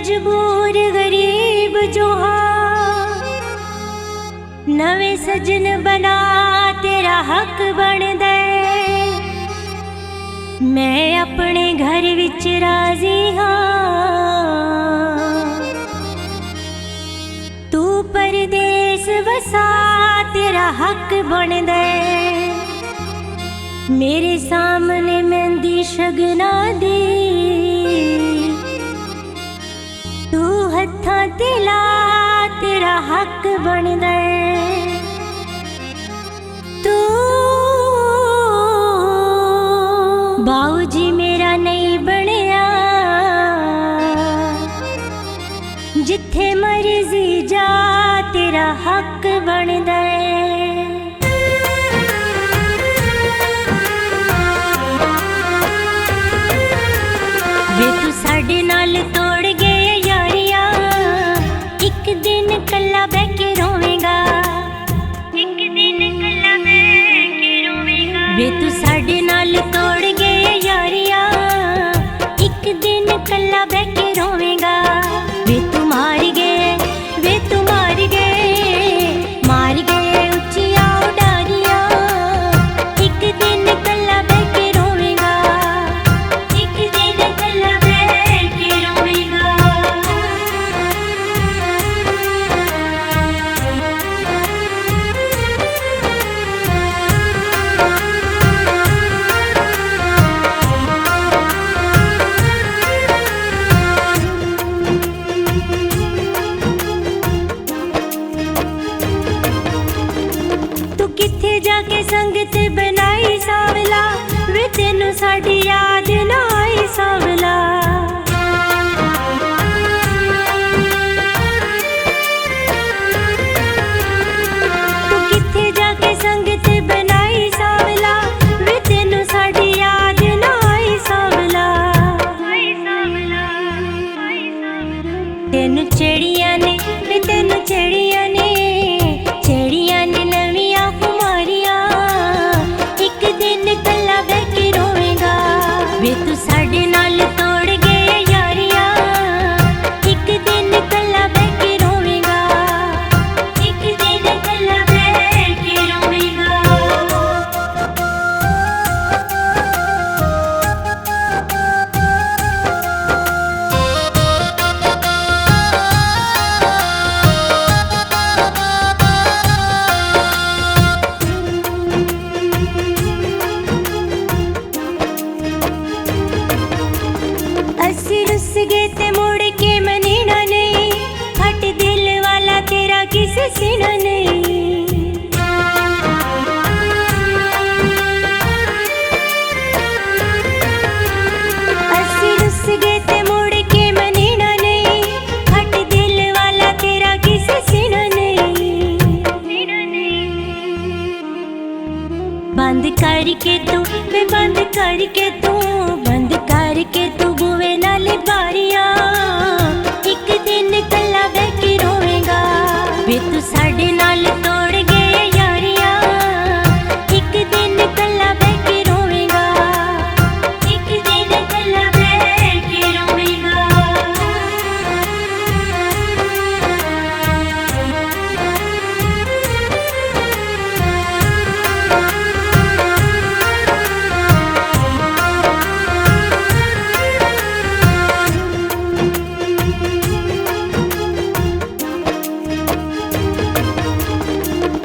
मजबूर गरीब जो हाँ नवे सजन बना तेरा हक बन दे। मैं अपने घर विच राजी हाँ तू परदेस वसा तेरा हक बन दे। मेरे सामने मेहंदी शगना दी तू हत्था ते ला तेरा हक बन दे। तू बाऊ जी मेरा नहीं बनया जिथे मर्जी जा तेरा हक बन दे। वे तू साडे नाल तोड़ गए यारिया एक दिन कल्ला बह के रोवेगा। एक दिन कल्ला बह के रोवेगा। वे तू साडे नाल तोड़ गए यारिया एक दिन कल्ला बह के रोवेगा। वे तू मार गए वे तू मार गए उचिया उडारिया एक दिन कल्ला बह के रोवेगा। एक दिन कल्ला बह के रोवेगा। तू किथे जाके संगत बनाई सावला वे तेनू साडी याद ना आई सावला। तू किथे जाके संगत बनाई सावला वे तेनू साडी याद ना आई सावला। तेनू चिड़िया ने वे तेनू चिड़िया ने नवियां कुमारियां एक दिन कल्ला बह के रोवेगा। वे तू साडे नाल तोड़ गए यारिया एक दिन कल्ला बह के रोवेगा। एक दिन कल्ला बह के रोवेगा। अस्सी रुस गए ते मुड़ के मनीना नहीं फट दिल वाला तेरा किसे सीना नहीं। अस्सी रुस गए ते मुड़ के मनीना नहीं फट दिल वाला तेरा किसे सीना नहीं। बंद करके तू वे बंद करके तू बुवे नाले बारियां एक दिन कल्ला बह के रोवेगा। वे तू साडे नाल तोड़ गए यारिया एक दिन कल्ला बह के रोवेगा। एक दिन कल्ला बह के रोवेगा।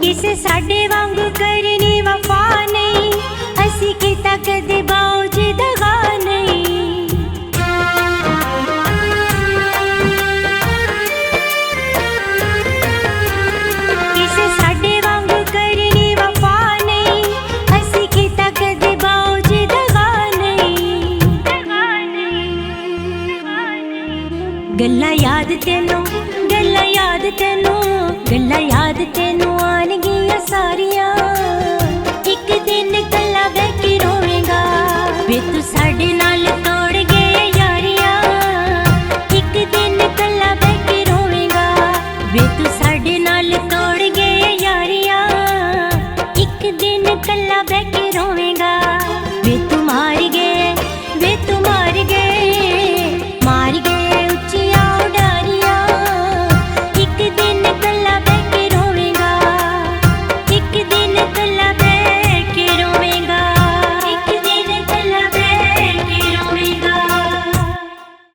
किसे साडे वांगू करनी वफा नहीं असी कीता कदे बाऊ जी दगा नहीं। किसे साडे वांगू करनी वफा नहीं असी कीता कदे बाऊ जी दगा नहीं। गल्ला याद तेनू गल्ला याद तेनू गल्ला याद तेनू आनगियां सारियां एक दिन कल्ला बह के रोवेगा। वे तू साडे नाल तोड़ गए यारिया एक दिन कल्ला बह के रोवेगा। वे तू साडे नाल तोड़ गए यारिया एक दिन कल्ला बह के रोवेगा।